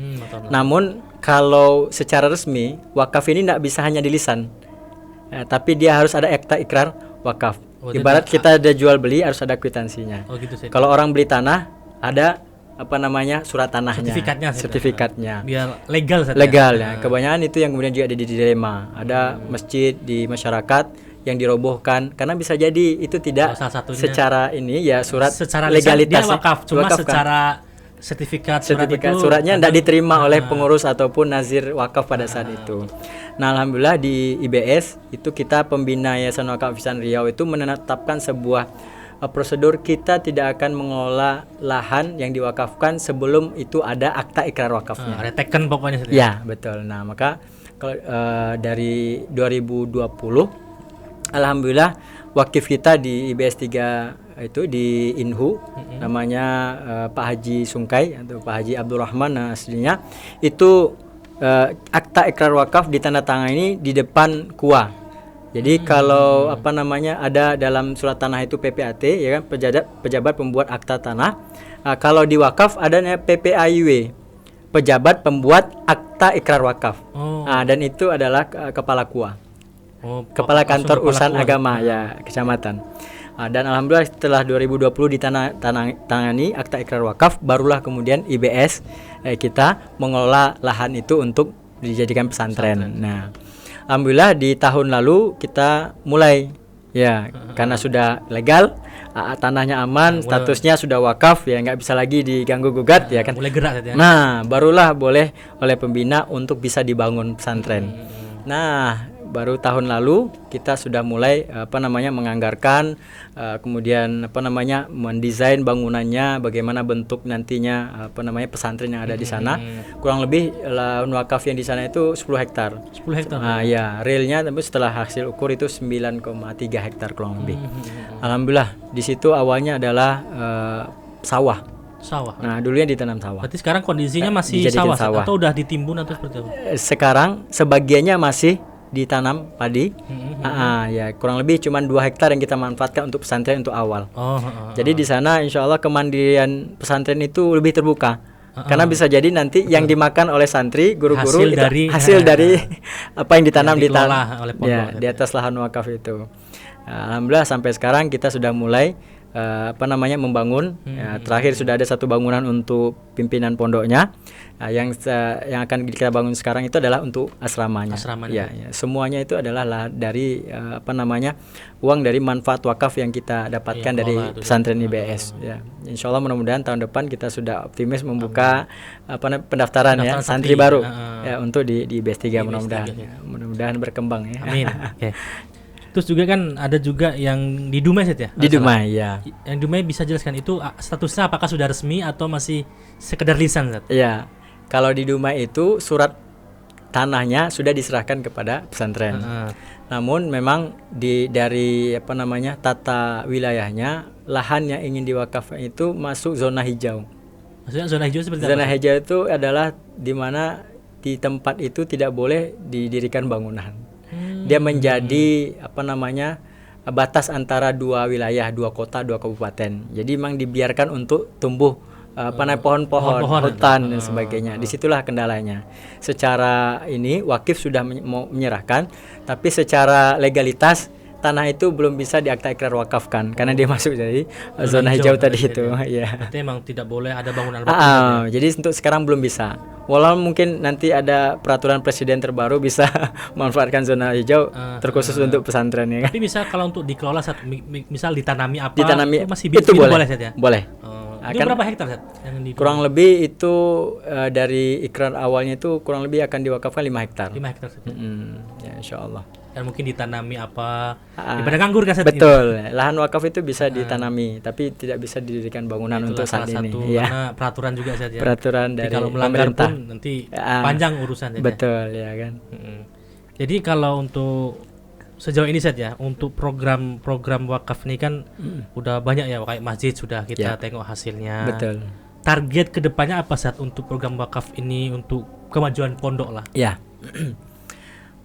Namun kalau secara resmi wakaf ini tidak bisa hanya di lisan, tapi dia harus ada akta ikrar wakaf. Ibarat kita ada jual beli harus ada kwitansinya. Kalau orang beli tanah ada surat tanahnya, sertifikatnya. Biar legal saja. Legal ya. Kebanyakan itu yang kemudian juga ada di dilema. Ada masjid di masyarakat yang dirobohkan karena bisa jadi itu tidak secara ini ya surat secara legalitas dia wakaf, cuma wakaf secara sertifikat suratnya tidak diterima oleh pengurus ataupun nazir wakaf pada saat itu. Nah, alhamdulillah di IBS itu kita pembina Yayasan Wakaf Ihsan Riau itu menetapkan sebuah prosedur, kita tidak akan mengelola lahan yang diwakafkan sebelum itu ada akta ikrar wakafnya. Ada teken pokoknya. Ya, betul. Nah, maka kalau dari 2020 alhamdulillah wakif kita di IBS 3 itu di Inhu, namanya Pak Haji Sungkai atau Pak Haji Abdurrahman aslinya, itu akta ikrar wakaf ditandatangani di depan KUA. Jadi kalau ada dalam surat tanah itu PPAT ya kan, pejabat pembuat akta tanah. Kalau di wakaf ada PPAIW, pejabat pembuat akta ikrar wakaf. Dan itu adalah kepala KUA. Kepala Kantor Urusan Agama ya kecamatan. Dan alhamdulillah setelah 2020 ditandatangani akta ikrar wakaf, barulah kemudian IBS kita mengelola lahan itu untuk dijadikan pesantren. Nah, alhamdulillah di tahun lalu kita mulai karena sudah legal, tanahnya aman, statusnya sudah wakaf ya, nggak bisa lagi diganggu gugat ya kan. Mulai gerak ya. Nah, barulah boleh oleh pembina untuk bisa dibangun pesantren. Nah, baru tahun lalu kita sudah mulai menganggarkan, kemudian mendesain bangunannya, bagaimana bentuk nantinya pesantren yang ada di sana. Kurang lebih lahan wakaf yang di sana itu 10 hektar. 10 hektar. Ya, realnya tapi setelah hasil ukur itu 9,3 hektar kurang lebih. Alhamdulillah di situ awalnya adalah sawah. Nah, dulunya ditanam sawah. Berarti sekarang kondisinya masih sawah atau udah ditimbun atau seperti apa? Sekarang sebagiannya masih ditanam padi. Ya kurang lebih cuma 2 hektar yang kita manfaatkan untuk pesantren untuk awal. Jadi di sana insya Allah kemandirian pesantren itu lebih terbuka. Karena bisa jadi nanti yang dimakan oleh santri, guru-guru hasil dari apa yang ditanam di atas lahan wakaf itu. Alhamdulillah sampai sekarang kita sudah mulai membangun. Terakhir sudah ada satu bangunan untuk pimpinan pondoknya. Yang akan kita bangun sekarang itu adalah untuk asramanya. Ya, semuanya itu adalah dari uang dari manfaat wakaf yang kita dapatkan dari pesantren IBS. Ya, insya Allah mudah-mudahan tahun depan kita sudah optimis membuka pendaftaran santri baru untuk di IBS 3 mudah-mudahan berkembang ya. Amin. Okay. Terus juga kan ada juga yang di Dumai ya? Di Dumai ya. Yang Dumai bisa jelaskan itu statusnya apakah sudah resmi atau masih sekedar lisan? Iya. Kalau di Dumai itu surat tanahnya sudah diserahkan kepada pesantren. Namun memang dari tata wilayahnya, lahan yang ingin diwakafkan itu masuk zona hijau. Maksudnya zona hijau seperti apa? Zona hijau itu adalah di mana di tempat itu tidak boleh didirikan bangunan. Dia menjadi batas antara dua wilayah, dua kota, dua kabupaten. Jadi memang dibiarkan untuk tumbuh pohon-pohon, hutan dan sebagainya. Disitulah kendalanya. Secara ini wakif sudah mau menyerahkan, tapi secara legalitas tanah itu belum bisa diakta ikrar wakafkan karena dia masuk dari zona hijau tadi itu. Ya. Berarti memang tidak boleh ada bangunan. Jadi untuk sekarang belum bisa. Walau mungkin nanti ada peraturan presiden terbaru bisa memanfaatkan zona hijau terkhusus untuk pesantren ya kan. Tapi misal kalau untuk dikelola misal ditanami apa? Ditanami itu masih itu boleh. Set, ya? Boleh. Itu berapa hektar Set? Kurang lebih itu dari ikrar awalnya itu kurang lebih akan diwakafkan 5 hektar. 5 hektar saja. Ya insyaallah. Dan mungkin ditanami apa? Daripada nganggur kan Set? Betul. Lahan wakaf itu bisa ditanami, tapi tidak bisa didirikan bangunan untuk saat ini. Karena peraturan juga Set ya. Peraturan dari kalau melanggar pemerintah pun nanti panjang urusannya. Betul ya kan. Jadi kalau untuk sejauh ini saja untuk program wakaf ini kan udah banyak ya, kayak masjid sudah kita tengok hasilnya. Betul. Target kedepannya apa saat untuk program wakaf ini untuk kemajuan pondok lah? Ya.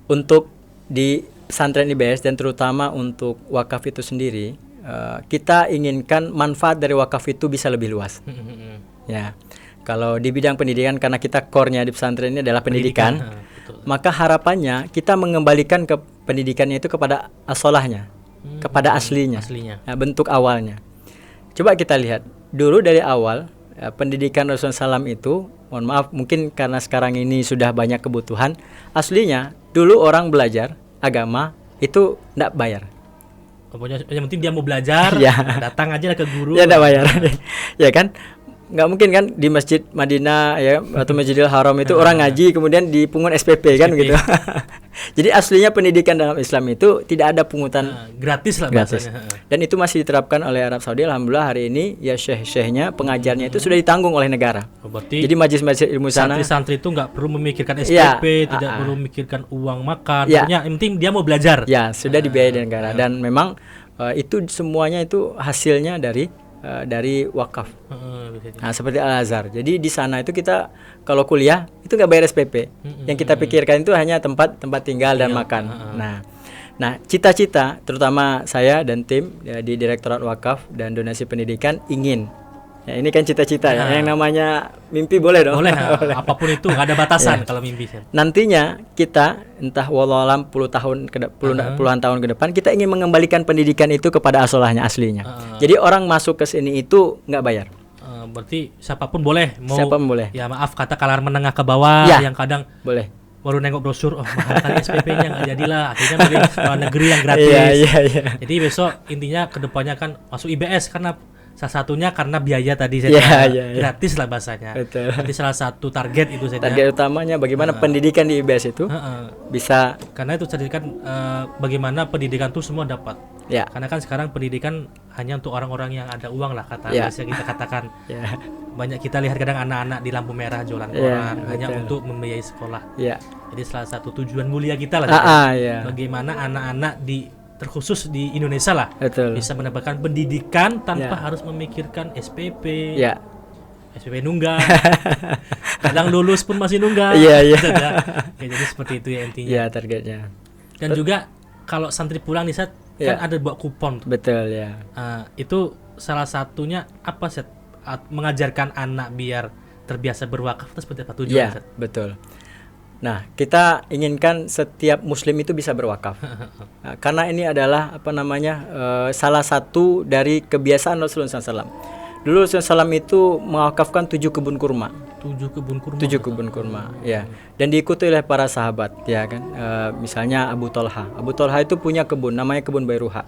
Untuk di pesantren IBS dan terutama untuk wakaf itu sendiri, kita inginkan manfaat dari wakaf itu bisa lebih luas. Ya. Kalau di bidang pendidikan, karena kita core-nya di pesantren ini adalah pendidikan, maka harapannya kita mengembalikan ke pendidikannya itu kepada asolahnya, kepada aslinya. Ya, bentuk awalnya. Coba kita lihat dulu dari awal pendidikan Rasulullah SAW itu, mohon maaf mungkin karena sekarang ini sudah banyak kebutuhan, aslinya dulu orang belajar agama itu tidak bayar. Pokoknya yang penting dia mau belajar, datang aja ke guru. Ya tidak bayar, ya kan? Nggak mungkin kan di Masjid Madinah ya atau Masjidil Haram itu orang ngaji kemudian dipungut SPP kan gitu. Jadi aslinya pendidikan dalam Islam itu tidak ada pungutan, gratis lah bahasanya. Dan itu masih diterapkan oleh Arab Saudi. Alhamdulillah hari ini ya syekh-syekhnya, pengajarnya itu sudah ditanggung oleh negara. Jadi majelis-majelis ilmu sana, santri-santri itu nggak perlu memikirkan SPP, tidak perlu memikirkan uang makan. Pokoknya yang penting dia mau belajar. Ya sudah dibiayai negara. Dan memang itu semuanya itu hasilnya dari wakaf. Nah, seperti Al-Azhar. Jadi di sana itu kita kalau kuliah itu nggak bayar SPP. Yang kita pikirkan itu hanya tempat tinggal dan makan. Nah, cita-cita terutama saya dan tim di Direktorat Wakaf dan Donasi Pendidikan ingin. Ya, ini kan cita-cita ya. Yang namanya mimpi boleh dong. Boleh. Apapun itu nggak ada batasan kalau mimpi. Nantinya kita entah wallahualam puluhan tahun ke depan kita ingin mengembalikan pendidikan itu kepada asolahnya aslinya. Jadi orang masuk ke sini itu nggak bayar. Berarti siapapun boleh. Siapapun boleh. Ya maaf kata kalangan menengah ke bawah yang kadang boleh. Baru nengok brosur, mahal kali SPP-nya nggak jadilah, akhirnya milih sekolah negeri yang gratis. Jadi besok intinya kedepannya kan masuk IBS karena salah satunya karena biaya tadi saya gratis lah bahasanya. Betul. Jadi salah satu target itu saya. Target utamanya bagaimana pendidikan di IBS itu bisa. Karena itu kan bagaimana pendidikan itu semua dapat. Ya. Karena kan sekarang pendidikan hanya untuk orang-orang yang ada uang lah bisa kita katakan. Banyak kita lihat kadang anak-anak di lampu merah jualan koran hanya untuk membiayai sekolah. Jadi salah satu tujuan mulia kita lah. Bagaimana anak-anak terkhusus di Indonesia lah bisa mendapatkan pendidikan tanpa harus memikirkan SPP. SPP nunggak. Kadang lulus pun masih nunggak. Jadi seperti itu ya intinya. Targetnya. Dan juga kalau santri pulang nih Set, kan ada buat kupon. Betul ya. Itu salah satunya apa Set? Mengajarkan anak biar terbiasa berwakaf itu seperti apa tujuannya Set? Betul. Nah, kita inginkan setiap muslim itu bisa berwakaf. Karena ini adalah salah satu dari kebiasaan Rasulullah SAW. Dulu Rasulullah SAW itu mewakafkan 7 kebun kurma. 7 kebun kurma, ya. Dan diikuti oleh para sahabat, ya kan. Misalnya Abu Thalha. Abu Thalha itu punya kebun, namanya kebun Bairuha.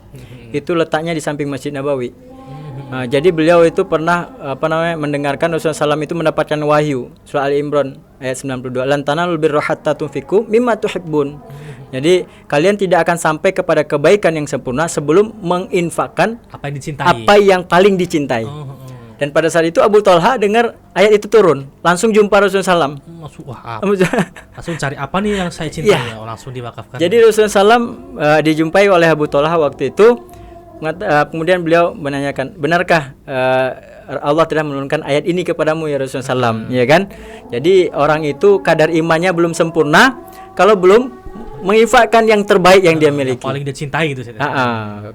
Itu letaknya di samping Masjid Nabawi. Jadi beliau itu pernah mendengarkan Rasulullah SAW itu mendapatkan wahyu surah Ali Imran ayat 92, lan tanalul birra hatta tunfiqu mimma tuhibbun. Jadi kalian tidak akan sampai kepada kebaikan yang sempurna sebelum menginfakkan apa yang paling dicintai. Dan pada saat itu Abu Thalha dengar ayat itu turun, langsung jumpa Rasulullah SAW. Langsung cari apa nih yang saya cintai, langsung diwakafkan. Jadi Rasulullah SAW dijumpai oleh Abu Thalha waktu itu. Kemudian beliau menanyakan, benarkah Allah telah menurunkan ayat ini kepadamu ya Rasulullah SAW, ya kan? Jadi orang itu kadar imannya belum sempurna kalau belum menginfakkan yang terbaik yang dia miliki. Paling dia cintai gitu.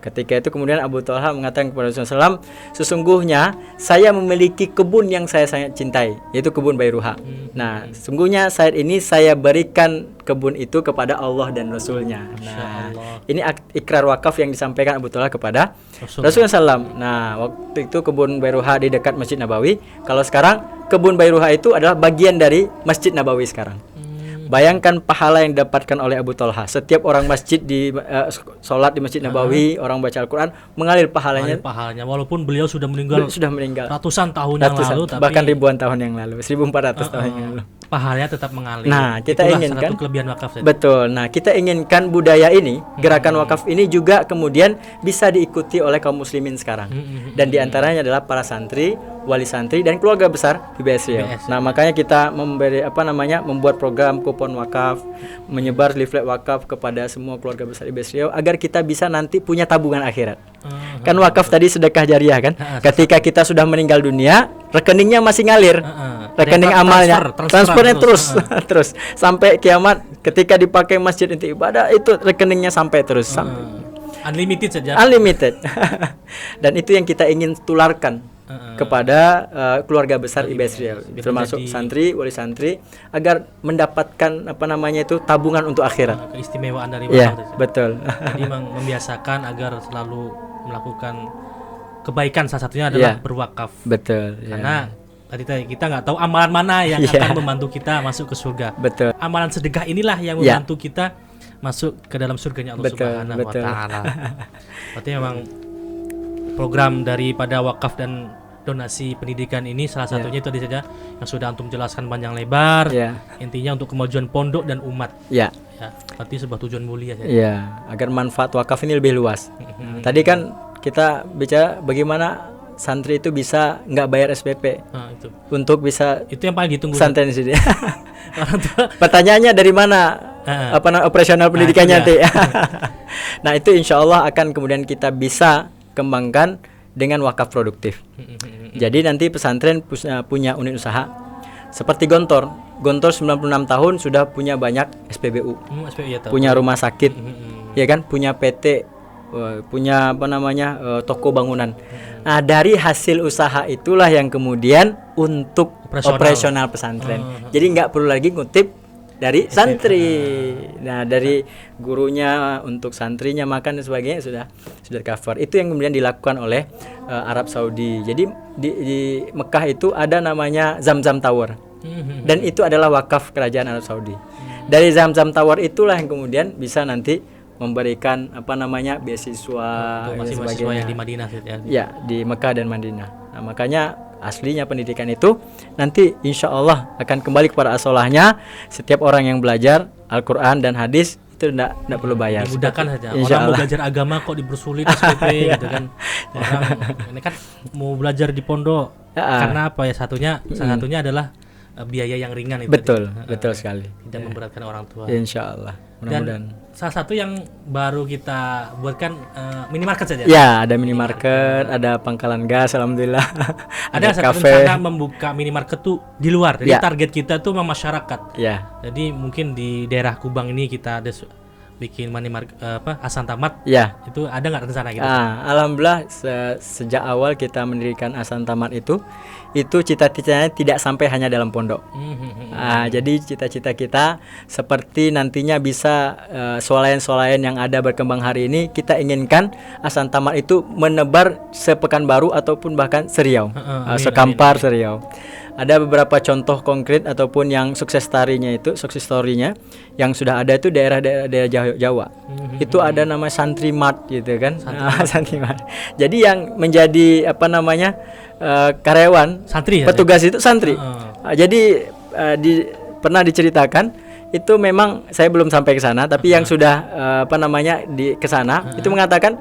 Ketika itu kemudian Abu Thalha mengatakan kepada Rasulullah SAW, sesungguhnya saya memiliki kebun yang saya sangat cintai, yaitu kebun Bairuha. Nah, sesungguhnya saat ini saya berikan kebun itu kepada Allah dan Rasulnya. Nah, ini ikrar wakaf yang disampaikan Abu Thalha kepada Rasulullah SAW. Nah, waktu itu kebun Bairuha di dekat Masjid Nabawi. Kalau sekarang kebun Bairuha itu adalah bagian dari Masjid Nabawi sekarang. Bayangkan pahala yang didapatkan oleh Abu Thalha. Setiap orang masjid di sholat di Masjid Nabawi, orang baca Al-Quran, mengalir pahalanya. Walaupun beliau sudah meninggal ratusan tahun yang lalu, bahkan ribuan tahun yang lalu, 1400 tahun yang lalu. Pahalanya tetap mengalir. Nah, kita itulah inginkan satu kelebihan wakaf. Betul. Nah, kita inginkan budaya ini, gerakan wakaf ini juga kemudian bisa diikuti oleh kaum muslimin sekarang. Dan diantaranya adalah para santri, wali santri dan keluarga besar IBS Riau. Nah, makanya kita membuat program kupon wakaf, menyebar leaflet wakaf kepada semua keluarga besar IBS Riau agar kita bisa nanti punya tabungan akhirat. Kan wakaf tadi sedekah jariah kan? Ketika kita sudah meninggal dunia, rekeningnya masih ngalir. Rekening amalnya transfernya terus sampai kiamat. Ketika dipakai masjid untuk ibadah, itu rekeningnya sampai terus unlimited saja. Unlimited. Dan itu yang kita ingin tularkan kepada keluarga besar IBS Riau, termasuk santri, wali santri, agar mendapatkan tabungan untuk akhirat. Keistimewaan dari wakaf. Betul. Jadi membiasakan agar selalu melakukan kebaikan, salah satunya adalah berwakaf. Betul. Karena tadi kita nggak tahu amalan mana yang akan membantu kita masuk ke surga. Betul. Amalan sedekah inilah yang membantu kita masuk ke dalam surganya Allah Subhanahu wa Ta'ala. Berarti memang program daripada wakaf dan donasi pendidikan ini salah satunya itu tadi saja yang sudah antum jelaskan panjang lebar. Intinya untuk kemajuan pondok dan umat. Berarti sebuah tujuan mulia saja. Agar manfaat wakaf ini lebih luas. Tadi kan kita bicara bagaimana santri itu bisa nggak bayar SPP itu. Untuk bisa itu yang paling ditunggu pesantren di sini. Pertanyaannya dari mana operasional pendidikannya nanti. Nah, itu insya Allah akan kemudian kita bisa kembangkan dengan wakaf produktif. Jadi nanti pesantren punya unit usaha seperti Gontor 96 tahun sudah punya banyak SPBU, punya rumah sakit, ya kan, punya PT, punya toko bangunan. Nah, dari hasil usaha itulah yang kemudian untuk operasional pesantren. Jadi nggak perlu lagi ngutip dari santri. Nah, dari gurunya untuk santrinya makan dan sebagainya sudah cover. Itu yang kemudian dilakukan oleh Arab Saudi. Jadi di Mekah itu ada namanya Zamzam Tower. Dan itu adalah wakaf kerajaan Arab Saudi. Dari Zamzam Tower itulah yang kemudian bisa nanti memberikan beasiswa dan sebagainya yang di Madinah di Mekah dan Madinah. Nah, makanya aslinya pendidikan itu nanti insya Allah akan kembali kepada asolahnya. Setiap orang yang belajar Al-Quran dan hadis itu tidak perlu bayar. Dimudahkan saja. Orang mau belajar agama kok dipersulit SPP gitu kan. Orang ini kan mau belajar di pondok karena apa ya, salah satunya adalah biaya yang ringan itu. Betul sekali. Tidak memberatkan orang tua. Insya Allah. Dan salah satu yang baru kita buatkan minimarket saja. Ada minimarket, ada pangkalan gas, alhamdulillah. Ada satu rencana membuka minimarket tuh di luar. Jadi target kita tuh masyarakat. Jadi mungkin di daerah Kubang ini kita ada bikin minimarket Hasan Tamat. Itu ada nggak rencana gitu? Alhamdulillah sejak awal kita mendirikan Hasan Tamat itu cita-citanya tidak sampai hanya dalam pondok. Jadi cita-cita kita seperti nantinya bisa swalayan-swalayan yang ada berkembang hari ini, kita inginkan Hasan Tamat itu menebar sePekanbaru ataupun bahkan Seriau, Sekampar Seriau. Ada beberapa contoh konkret ataupun yang sukses story-nya yang sudah ada itu daerah Jawa. Itu ada nama Santri Mart gitu kan. Santri Mart. Jadi yang menjadi karyawan santri, petugas itu santri. Jadi pernah diceritakan itu, memang saya belum sampai ke sana, tapi yang sudah di ke sana itu mengatakan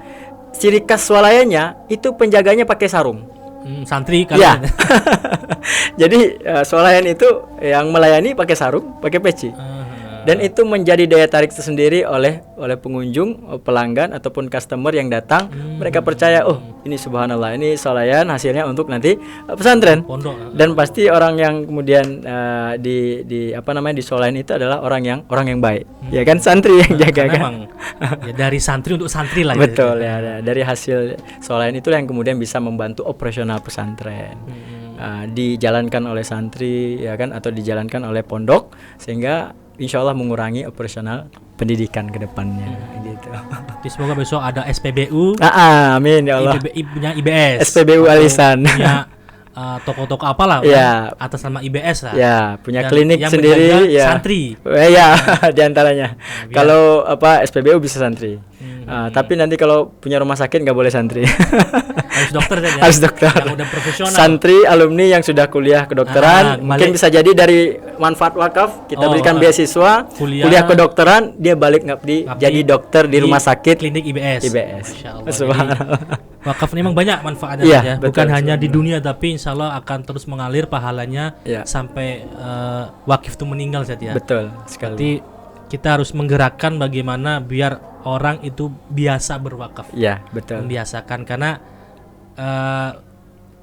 ciri khas swalayannya itu penjaganya pakai sarung. Santri kan. Jadi swalayan itu yang melayani pakai sarung, pakai peci. Dan itu menjadi daya tarik tersendiri oleh pengunjung, pelanggan ataupun customer yang datang. Mereka percaya, oh ini subhanallah, ini sholayan hasilnya untuk nanti pesantren. Pondok. Dan pasti orang yang kemudian di sholayan itu adalah orang yang baik. Ya kan, santri yang jaga kan. Memang ya dari santri untuk santri lah. Betul ya. Dari hasil sholayan itulah yang kemudian bisa membantu operasional pesantren. Dijalankan oleh santri ya kan, atau dijalankan oleh pondok, sehingga insya Allah mengurangi operasional pendidikan ke depannya gitu. Jadi semoga besok ada SPBU. Amin ya Allah. Punya IBS. SPBU Alisan. Punya toko-toko apalah ya, atas nama IBS lah. Ya, punya dan klinik yang sendiri ya. Santri. Ya, diantaranya. Kalau SPBU bisa santri. Tapi nanti kalau punya rumah sakit nggak boleh santri. Harus dokter kan ya? Harus dokter. Yang udah profesional. Santri alumni yang sudah kuliah kedokteran, mungkin bisa jadi dari manfaat wakaf kita berikan beasiswa kuliah kedokteran, dia balik ngabdi jadi dokter di rumah sakit klinik IBS. Subhanallah. Wakaf ini memang banyak manfaatnya ya. Bukan hanya di dunia, tapi insya Allah akan terus mengalir pahalanya sampai wakif itu meninggal saja. Betul sekali. Jadi kita harus menggerakkan bagaimana biar orang itu biasa berwakaf. Ya, betul. Membiasakan karena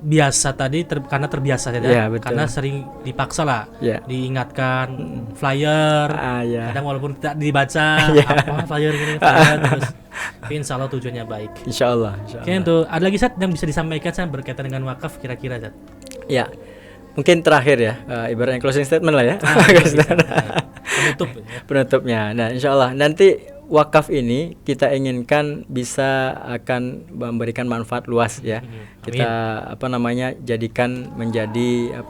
biasa tadi karena terbiasa saja. Karena sering dipaksa lah, diingatkan flyer. Kadang walaupun tidak dibaca apa flyer gini terus. Tapi insya Allah tujuannya baik. Insya Allah. Oke, untuk ada lagi Sat yang bisa disampaikan Sat berkaitan dengan wakaf kira-kira Sat? Ya, mungkin terakhir ya, ibaratnya closing statement lah ya. Penutupnya. Nah, insya Allah nanti wakaf ini kita inginkan bisa akan memberikan manfaat luas ya. Kita jadikan menjadi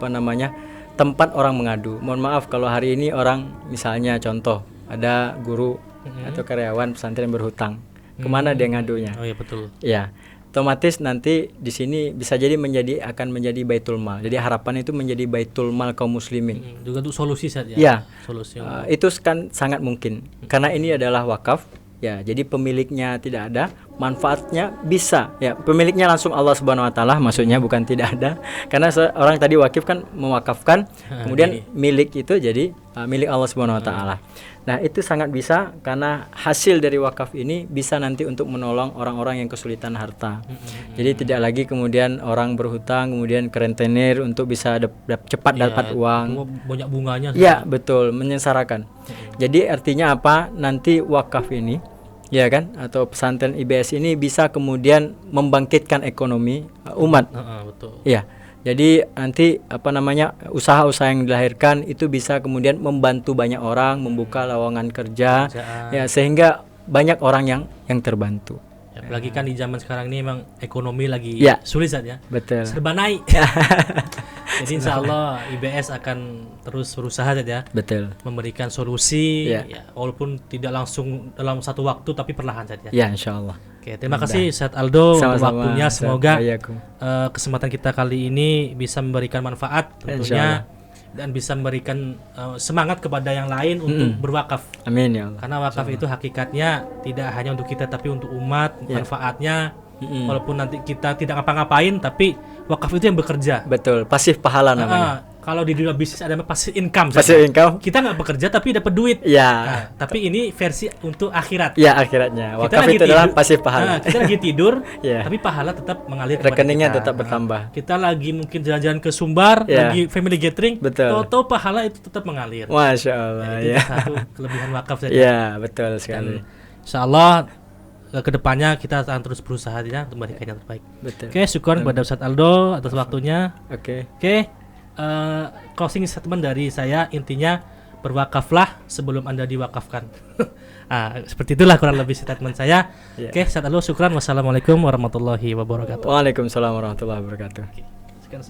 tempat orang mengadu. Mohon maaf kalau hari ini orang misalnya contoh ada guru atau karyawan pesantren berhutang, kemana dia ngadunya? Oh iya betul. Ya, otomatis nanti di sini bisa jadi akan menjadi baitul mal. Jadi harapan itu menjadi baitul mal kaum muslimin. Juga untuk solusi saja. Ya. Solusi. Itu kan sangat mungkin. Karena ini adalah wakaf. Ya, jadi pemiliknya tidak ada, manfaatnya bisa. Ya, pemiliknya langsung Allah Subhanahu wa taala, maksudnya bukan tidak ada. Karena orang tadi wakif kan mewakafkan, kemudian milik itu jadi milik Allah Subhanahu wa taala. Nah, itu sangat bisa karena hasil dari wakaf ini bisa nanti untuk menolong orang-orang yang kesulitan harta. Jadi tidak lagi kemudian orang berhutang kemudian kerentenir untuk bisa cepat dapat uang. Banyak bunganya. Ya, betul, menyengsarakan. Jadi artinya apa? Nanti wakaf ini ya kan, atau pesantren IBS ini bisa kemudian membangkitkan ekonomi umat. Betul. Ya. Jadi nanti usaha-usaha yang dilahirkan itu bisa kemudian membantu banyak orang, membuka lowongan kerja, ya sehingga banyak orang yang terbantu. Ya, apalagi kan di zaman sekarang ini memang ekonomi lagi sulit saja. Betul. Serba naik. Jadi insya Allah IBS akan terus berusaha saja. Betul. Memberikan solusi, ya, walaupun tidak langsung dalam satu waktu tapi perlahan saja. Ya, insya Allah. Oke, terima kasih Ustaz Aldo untuk waktunya. Semoga kesempatan kita kali ini bisa memberikan manfaat tentunya dan bisa memberikan semangat kepada yang lain untuk berwakaf. Amin ya Allah. Karena wakaf itu hakikatnya tidak hanya untuk kita tapi untuk umat. Manfaatnya walaupun nanti kita tidak ngapa-ngapain tapi wakaf itu yang bekerja. Betul, pasif pahala namanya. Kalau di dunia bisnis ada passive income. Passive income. Kita nggak bekerja tapi dapat duit. Ya. Tapi ini versi untuk akhirat. Ya, akhiratnya. Wakaf itu adalah pasif pahala. Kita lagi tidur, tapi pahala tetap mengalir. Rekeningnya tetap bertambah. Kita lagi mungkin jalan-jalan ke Sumbar, lagi family gathering. Tahu-tahu pahala itu tetap mengalir. Masya Allah. Itu satu kelebihan wakaf saja. Ya, betul sekali. Insya Allah kedepannya kita akan terus berusaha ya untuk memberikan yang terbaik. Betul. Oke, syukur kepada Ustaz Aldo atas waktunya. Oke. Closing statement dari saya intinya berwakaflah sebelum Anda diwakafkan. Seperti itulah kurang lebih statement saya. Oke, Ustaz Aldo, syukran. Wassalamualaikum warahmatullahi wabarakatuh. Waalaikumsalam warahmatullahi wabarakatuh. Sekian.